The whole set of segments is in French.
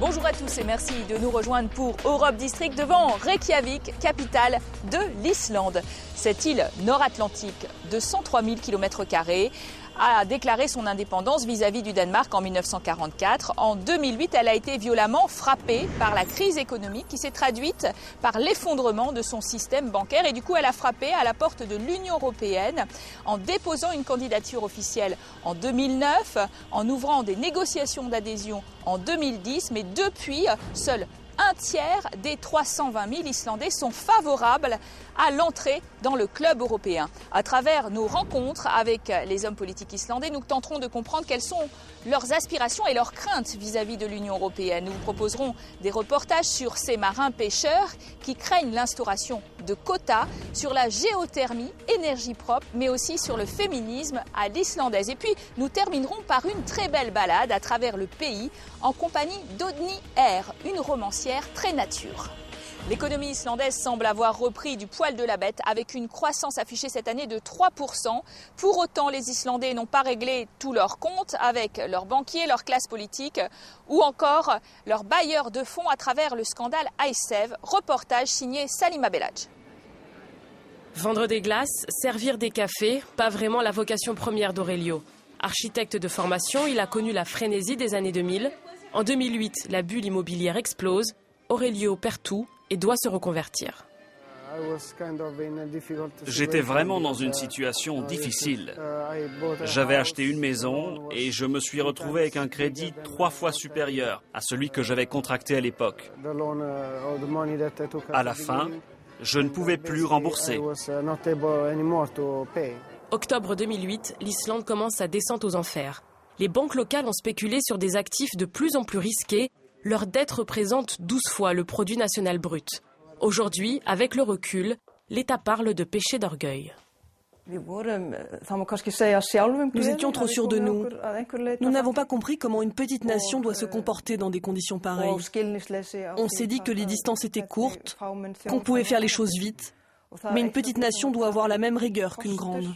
Bonjour à tous et merci de nous rejoindre pour Europe District devant Reykjavik, capitale de l'Islande. Cette île nord-atlantique de 103 000 km² a déclaré son indépendance vis-à-vis du Danemark en 1944. En 2008, elle a été violemment frappée par la crise économique qui s'est traduite par l'effondrement de son système bancaire. Et du coup, elle a frappé à la porte de l'Union européenne en déposant une candidature officielle en 2009, en ouvrant des négociations d'adhésion en 2010. Mais depuis, seul un tiers des 320 000 Islandais sont favorables à l'entrée dans le club européen. À travers nos rencontres avec les hommes politiques islandais, nous tenterons de comprendre quelles sont leurs aspirations et leurs craintes vis-à-vis de l'Union européenne. Nous vous proposerons des reportages sur ces marins pêcheurs qui craignent l'instauration de quotas, sur la géothermie, énergie propre, mais aussi sur le féminisme à l'islandaise. Et puis, nous terminerons par une très belle balade à travers le pays en compagnie d'Odni R, une romancière très nature. L'économie islandaise semble avoir repris du poil de la bête avec une croissance affichée cette année de 3%. Pour autant, les Islandais n'ont pas réglé tous leurs comptes avec leurs banquiers, leur classe politique ou encore leurs bailleurs de fonds à travers le scandale Icesave. Reportage signé Salima Belhadj. Vendre des glaces, servir des cafés, pas vraiment la vocation première d'Aurelio. Architecte de formation, il a connu la frénésie des années 2000. En 2008, la bulle immobilière explose. Aurelio perd tout et doit se reconvertir. J'étais vraiment dans une situation difficile. J'avais acheté une maison et je me suis retrouvé avec un crédit 3 fois supérieur à celui que j'avais contracté à l'époque. À la fin, je ne pouvais plus rembourser. Octobre 2008, l'Islande commence sa descente aux enfers. Les banques locales ont spéculé sur des actifs de plus en plus risqués. Leur dette représente 12 fois le produit national brut. Aujourd'hui, avec le recul, l'État parle de péché d'orgueil. Nous étions trop sûrs de nous. Nous n'avons pas compris comment une petite nation doit se comporter dans des conditions pareilles. On s'est dit que les distances étaient courtes, qu'on pouvait faire les choses vite. Mais une petite nation doit avoir la même rigueur qu'une grande.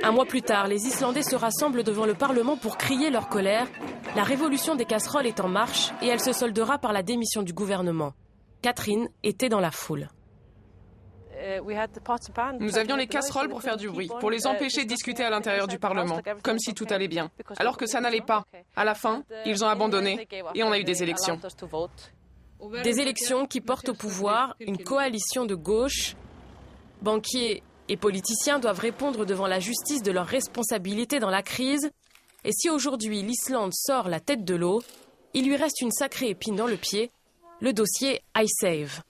Un mois plus tard, les Islandais se rassemblent devant le Parlement pour crier leur colère. La révolution des casseroles est en marche et elle se soldera par la démission du gouvernement. Catherine était dans la foule. Nous avions les casseroles pour faire du bruit, pour les empêcher de discuter à l'intérieur du Parlement, comme si tout allait bien. Alors que ça n'allait pas. À la fin, ils ont abandonné et on a eu des élections. Des élections qui portent au pouvoir une coalition de gauche. Banquiers et politiciens doivent répondre devant la justice de leurs responsabilités dans la crise. Et si aujourd'hui l'Islande sort la tête de l'eau, il lui reste une sacrée épine dans le pied, le dossier Icesave.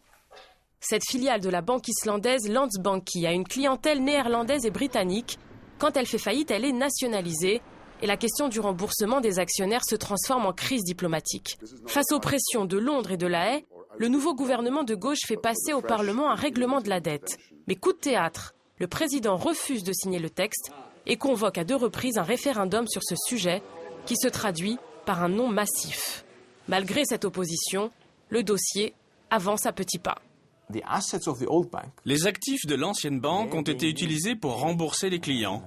Cette filiale de la banque islandaise Landsbanki a une clientèle néerlandaise et britannique. Quand elle fait faillite, elle est nationalisée. Et la question du remboursement des actionnaires se transforme en crise diplomatique. Face aux pressions de Londres et de La Haye, le nouveau gouvernement de gauche fait passer au Parlement un règlement de la dette. Mais coup de théâtre, le président refuse de signer le texte et convoque à 2 reprises un référendum sur ce sujet qui se traduit par un non massif. Malgré cette opposition, le dossier avance à petits pas. Les actifs de l'ancienne banque ont été utilisés pour rembourser les clients.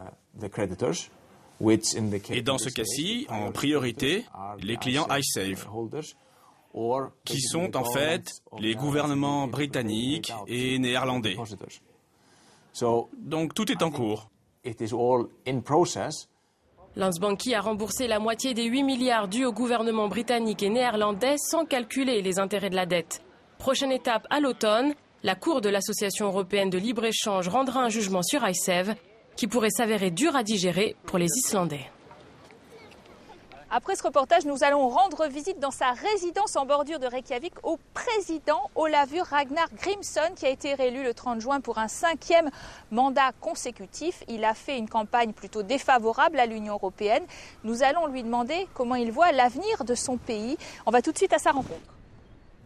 Et dans ce cas-ci, en priorité, les clients Icesave, qui sont en fait les gouvernements britanniques et néerlandais. Donc tout est en cours. Landsbanki a remboursé la moitié des 8 milliards dus au gouvernement britannique et néerlandais sans calculer les intérêts de la dette. Prochaine étape à l'automne, la Cour de l'Association européenne de libre-échange rendra un jugement sur Icesave qui pourrait s'avérer dur à digérer pour les Islandais. Après ce reportage, nous allons rendre visite dans sa résidence en bordure de Reykjavik au président Ólafur Ragnar Grímsson qui a été réélu le 30 juin pour un 5e mandat consécutif. Il a fait une campagne plutôt défavorable à l'Union européenne. Nous allons lui demander comment il voit l'avenir de son pays. On va tout de suite à sa rencontre.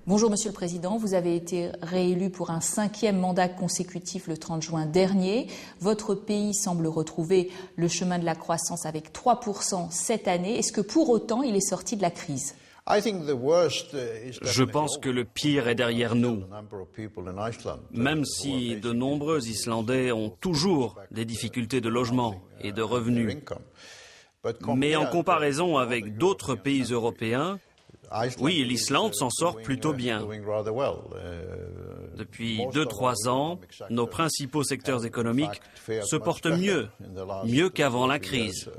Bonjour Monsieur le Président, vous avez été réélu pour un 5e mandat consécutif le 30 juin dernier. Votre pays semble retrouver le chemin de la croissance avec 3% cette année. Est-ce que pour autant il est sorti de la crise ? Je pense que le pire est derrière nous. Même si de nombreux Islandais ont toujours des difficultés de logement et de revenus. Mais en comparaison avec d'autres pays européens, oui, l'Islande s'en sort plutôt bien. Depuis 2-3 ans, nos principaux secteurs économiques se portent mieux qu'avant la crise.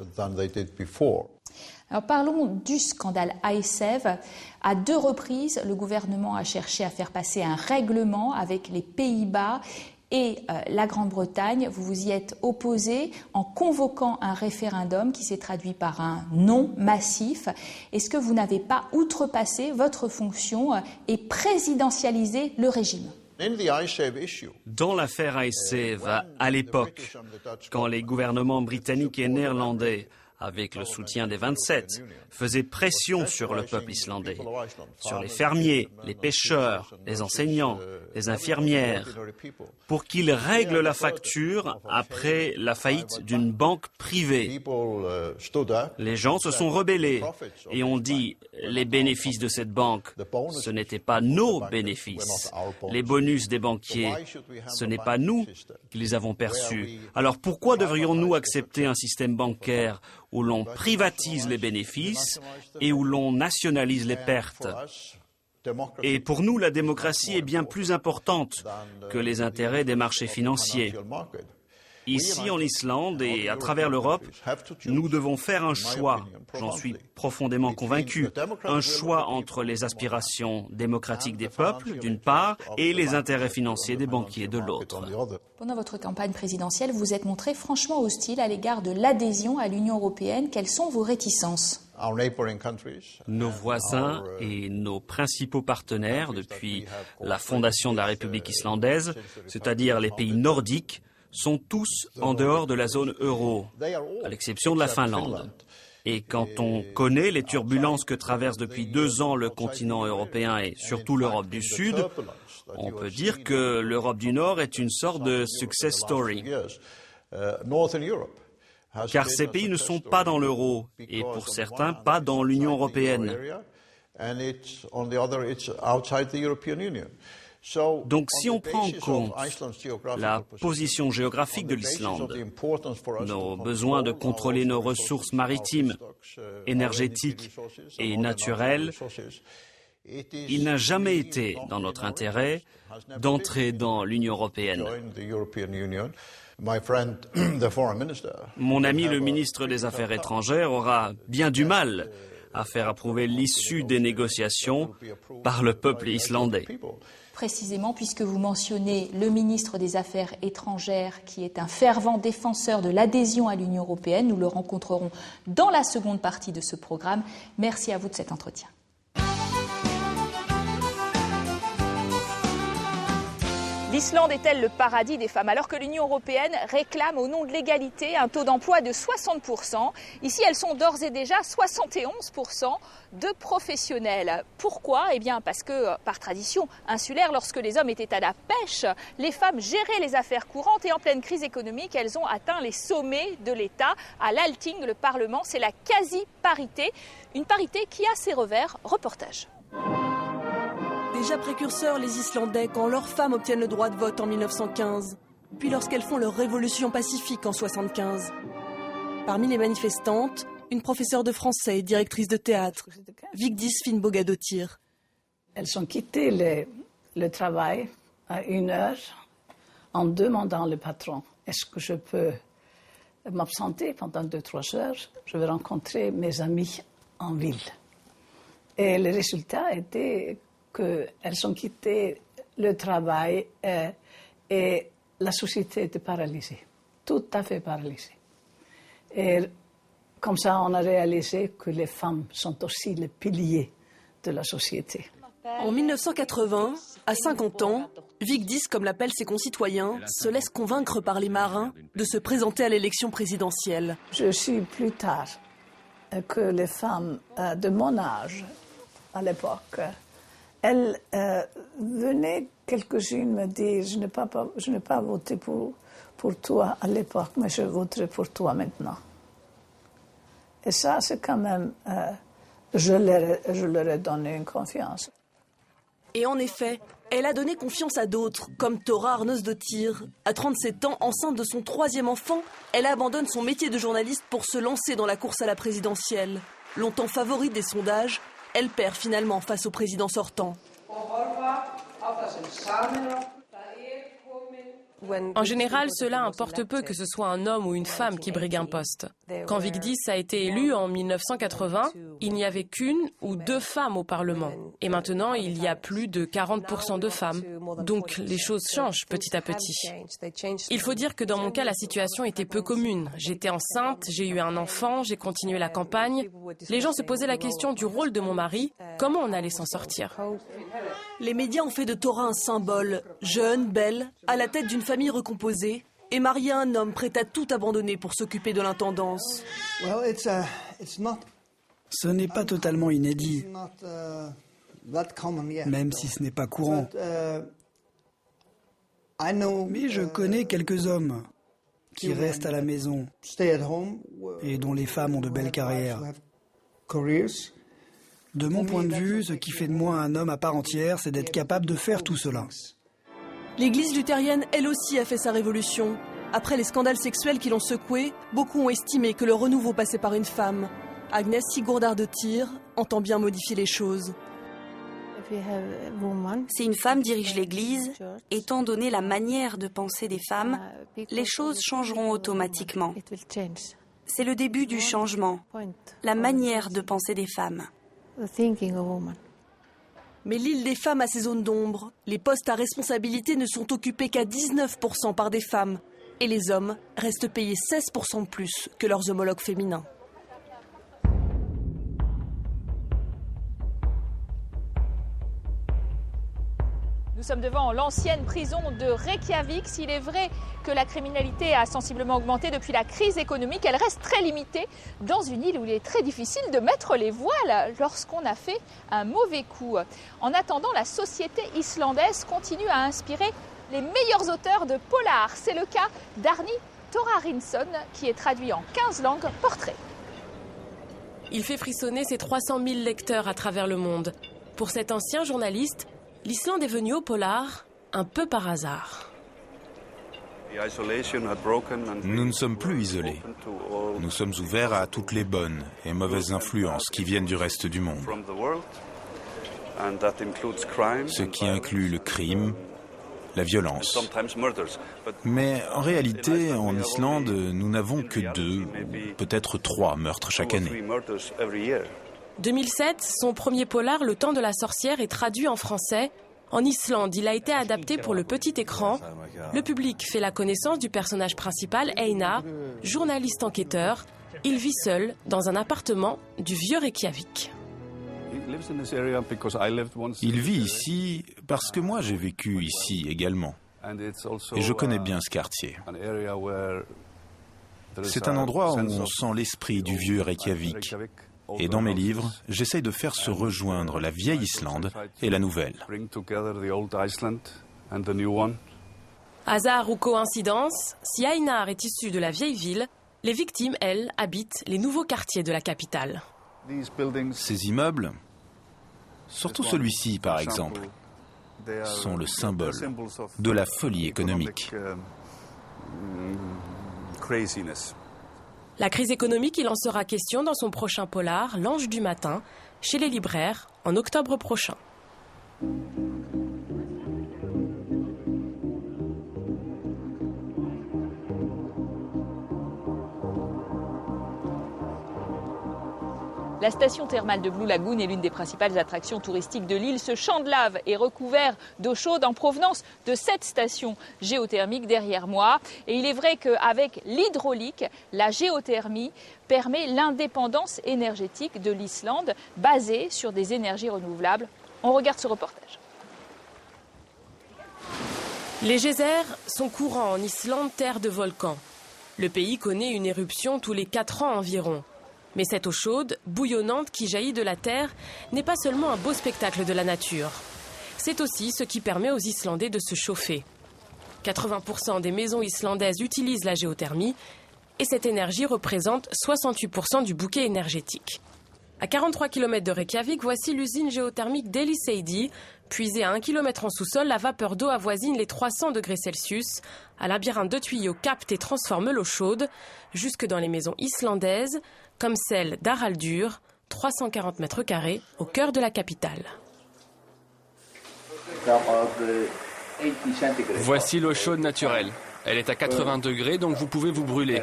Alors parlons du scandale Icesave. À 2 reprises, le gouvernement a cherché à faire passer un règlement avec les Pays-Bas et la Grande-Bretagne. Vous vous y êtes opposé en convoquant un référendum qui s'est traduit par un non massif. Est-ce que vous n'avez pas outrepassé votre fonction et présidentialisé le régime ? Dans l'affaire Icesave, à l'époque, quand les gouvernements britanniques et néerlandais, avec le soutien des 27, faisaient pression sur le peuple islandais, sur les fermiers, les pêcheurs, les enseignants, les infirmières, pour qu'ils règlent la facture après la faillite d'une banque privée. Les gens se sont rebellés et ont dit « les bénéfices de cette banque, ce n'étaient pas nos bénéfices. Les bonus des banquiers, ce n'est pas nous qui les avons perçus. Alors pourquoi devrions-nous accepter un système bancaire où l'on privatise les bénéfices et où l'on nationalise les pertes. Et pour nous, la démocratie est bien plus importante que les intérêts des marchés financiers. Ici, en Islande et à travers l'Europe, nous devons faire un choix, j'en suis profondément convaincu, un choix entre les aspirations démocratiques des peuples, d'une part, et les intérêts financiers des banquiers, de l'autre. Pendant votre campagne présidentielle, vous êtes montré franchement hostile à l'égard de l'adhésion à l'Union européenne. Quelles sont vos réticences ? Nos voisins et nos principaux partenaires depuis la fondation de la République islandaise, c'est-à-dire les pays nordiques, sont tous en dehors de la zone euro, à l'exception de la Finlande. Et quand on connaît les turbulences que traverse depuis 2 ans le continent européen et surtout l'Europe du Sud, on peut dire que l'Europe du Nord est une sorte de success story. Car ces pays ne sont pas dans l'euro et pour certains pas dans l'Union européenne. Donc si on prend en compte la position géographique de l'Islande, nos besoins de contrôler nos ressources maritimes, énergétiques et naturelles, il n'a jamais été dans notre intérêt d'entrer dans l'Union européenne. Mon ami le ministre des Affaires étrangères aura bien du mal à faire approuver l'issue des négociations par le peuple islandais. Précisément, puisque vous mentionnez le ministre des Affaires étrangères, qui est un fervent défenseur de l'adhésion à l'Union européenne. Nous le rencontrerons dans la seconde partie de ce programme. Merci à vous de cet entretien. L'Islande est-elle le paradis des femmes alors que l'Union européenne réclame au nom de l'égalité un taux d'emploi de 60%? Ici, elles sont d'ores et déjà 71% de professionnels. Pourquoi? Eh bien parce que, par tradition insulaire, lorsque les hommes étaient à la pêche, les femmes géraient les affaires courantes et en pleine crise économique, elles ont atteint les sommets de l'État. À l'Althing, le Parlement, c'est la quasi-parité. Une parité qui a ses revers. Reportage. Déjà précurseurs, les Islandais, quand leurs femmes obtiennent le droit de vote en 1915, puis lorsqu'elles font leur révolution pacifique en 1975. Parmi les manifestantes, une professeure de français et directrice de théâtre, Vigdis Finnbogadóttir. Elles ont quitté le travail à 1h en demandant au patron « Est-ce que je peux m'absenter pendant 2-3 heures? Je vais rencontrer mes amis en ville. » Et le résultat était qu'elles ont quitté le travail et la société était paralysée, tout à fait paralysée. Et comme ça, on a réalisé que les femmes sont aussi les piliers de la société. En 1980, à 50 ans, Vigdis, comme l'appellent ses concitoyens, se laisse convaincre par les marins de se présenter à l'élection présidentielle. Je suis plus tard que les femmes de mon âge, à l'époque, elles venaient quelques-unes me dire « Je n'ai pas voté pour toi à l'époque, mais je voterai pour toi maintenant. » Et ça, c'est quand même... je leur ai donné une confiance. Et en effet, Elle a donné confiance à d'autres, comme Tora Arnausdottir. À 37 ans, enceinte de son 3e enfant, elle abandonne son métier de journaliste pour se lancer dans la course à la présidentielle. Longtemps favorite des sondages, elle perd finalement face au président sortant. En général, cela importe peu que ce soit un homme ou une femme qui brigue un poste. Quand Vigdis a été élu en 1980, il n'y avait qu'une ou 2 femmes au Parlement. Et maintenant, il y a plus de 40% de femmes. Donc les choses changent petit à petit. Il faut dire que dans mon cas, la situation était peu commune. J'étais enceinte, j'ai eu un enfant, j'ai continué la campagne. Les gens se posaient la question du rôle de mon mari, comment on allait s'en sortir. Les médias ont fait de Tora un symbole, jeune, belle, à la tête d'une famille recomposée et mariée à un homme prêt à tout abandonner pour s'occuper de l'intendance. Ce n'est pas totalement inédit, même si ce n'est pas courant. Mais je connais quelques hommes qui restent à la maison et dont les femmes ont de belles carrières. De mon point de vue, ce qui fait de moi un homme à part entière, c'est d'être capable de faire tout cela. L'église luthérienne, elle aussi, a fait sa révolution. Après les scandales sexuels qui l'ont secouée, beaucoup ont estimé que le renouveau passait par une femme. Agnès Sigurdardottir entend bien modifier les choses. Si une femme dirige l'Église, étant donné la manière de penser des femmes, les choses changeront automatiquement. C'est le début du changement, la manière de penser des femmes. Mais l'île des femmes a ses zones d'ombre. Les postes à responsabilité ne sont occupés qu'à 19% par des femmes. Et les hommes restent payés 16% de plus que leurs homologues féminins. Nous sommes devant l'ancienne prison de Reykjavik. S'il est vrai que la criminalité a sensiblement augmenté depuis la crise économique, elle reste très limitée dans une île où il est très difficile de mettre les voiles lorsqu'on a fait un mauvais coup. En attendant, la société islandaise continue à inspirer les meilleurs auteurs de polar. C'est le cas d'Arni Thorarinsson qui est traduit en 15 langues, Portrait. Il fait frissonner ses 300 000 lecteurs à travers le monde. Pour cet ancien journaliste, l'Islande est venue au polar un peu par hasard. Nous ne sommes plus isolés. Nous sommes ouverts à toutes les bonnes et mauvaises influences qui viennent du reste du monde. Ce qui inclut le crime, la violence. Mais en réalité, en Islande, nous n'avons que 2, peut-être 3 meurtres chaque année. 2007, son premier polar, Le Temps de la sorcière, est traduit en français. En Islande, il a été adapté pour le petit écran. Le public fait la connaissance du personnage principal, Einar, journaliste enquêteur. Il vit seul dans un appartement du vieux Reykjavik. Il vit ici parce que moi j'ai vécu ici également. Et je connais bien ce quartier. C'est un endroit où on sent l'esprit du vieux Reykjavik. Et dans mes livres, j'essaye de faire se rejoindre la vieille Islande et la nouvelle. Hasard ou coïncidence, si Einar est issu de la vieille ville, les victimes, elles, habitent les nouveaux quartiers de la capitale. Ces immeubles, surtout celui-ci par exemple, sont le symbole de la folie économique. La crise économique, il en sera question dans son prochain polar, L'Ange du matin, chez les libraires, en octobre prochain. La station thermale de Blue Lagoon est l'une des principales attractions touristiques de l'île. Ce champ de lave est recouvert d'eau chaude en provenance de 7 stations géothermiques derrière moi. Et il est vrai qu'avec l'hydraulique, la géothermie permet l'indépendance énergétique de l'Islande, basée sur des énergies renouvelables. On regarde ce reportage. Les geysers sont courants en Islande, terre de volcans. Le pays connaît une éruption tous les 4 ans environ. Mais cette eau chaude, bouillonnante qui jaillit de la terre n'est pas seulement un beau spectacle de la nature. C'est aussi ce qui permet aux Islandais de se chauffer. 80% des maisons islandaises utilisent la géothermie et cette énergie représente 68% du bouquet énergétique. À 43 km de Reykjavik, voici l'usine géothermique d'Eliseidi. Puisée à 1 km en sous-sol, la vapeur d'eau avoisine les 300 degrés Celsius. Un labyrinthe de tuyaux capte et transforme l'eau chaude jusque dans les maisons islandaises, comme celle d'Haraldur, 340 mètres carrés, au cœur de la capitale. Voici l'eau chaude naturelle. Elle est à 80 degrés, donc vous pouvez vous brûler.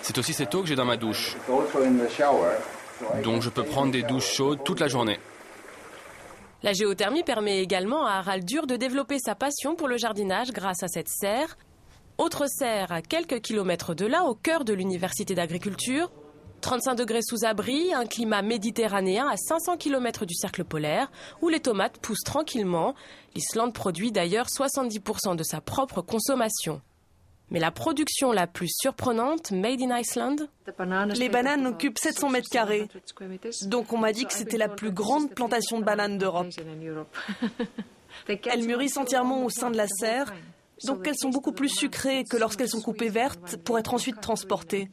C'est aussi cette eau que j'ai dans ma douche. Donc je peux prendre des douches chaudes toute la journée. La géothermie permet également à Haraldur de développer sa passion pour le jardinage grâce à cette serre. Autre serre à quelques kilomètres de là, au cœur de l'université d'agriculture. 35 degrés sous abri, un climat méditerranéen à 500 km du cercle polaire, où les tomates poussent tranquillement. L'Islande produit d'ailleurs 70% de sa propre consommation. Mais la production la plus surprenante, made in Iceland? Les bananes occupent 700 mètres carrés. Donc on m'a dit que c'était la plus grande plantation de bananes d'Europe. Elles mûrissent entièrement au sein de la serre, donc elles sont beaucoup plus sucrées que lorsqu'elles sont coupées vertes pour être ensuite transportées.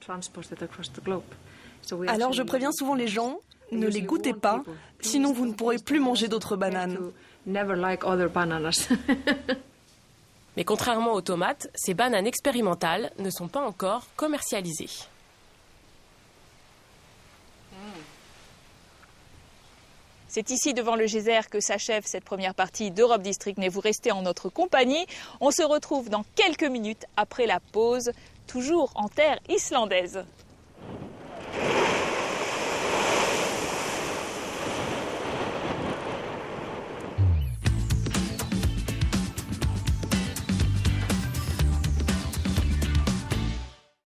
Alors je préviens souvent les gens, ne les goûtez pas, sinon vous ne pourrez plus manger d'autres bananes. Mais contrairement aux tomates, ces bananes expérimentales ne sont pas encore commercialisées. C'est ici devant le geyser que s'achève cette première partie d'Europe District, mais vous restez en notre compagnie. On se retrouve dans quelques minutes après la pause, toujours en terre islandaise.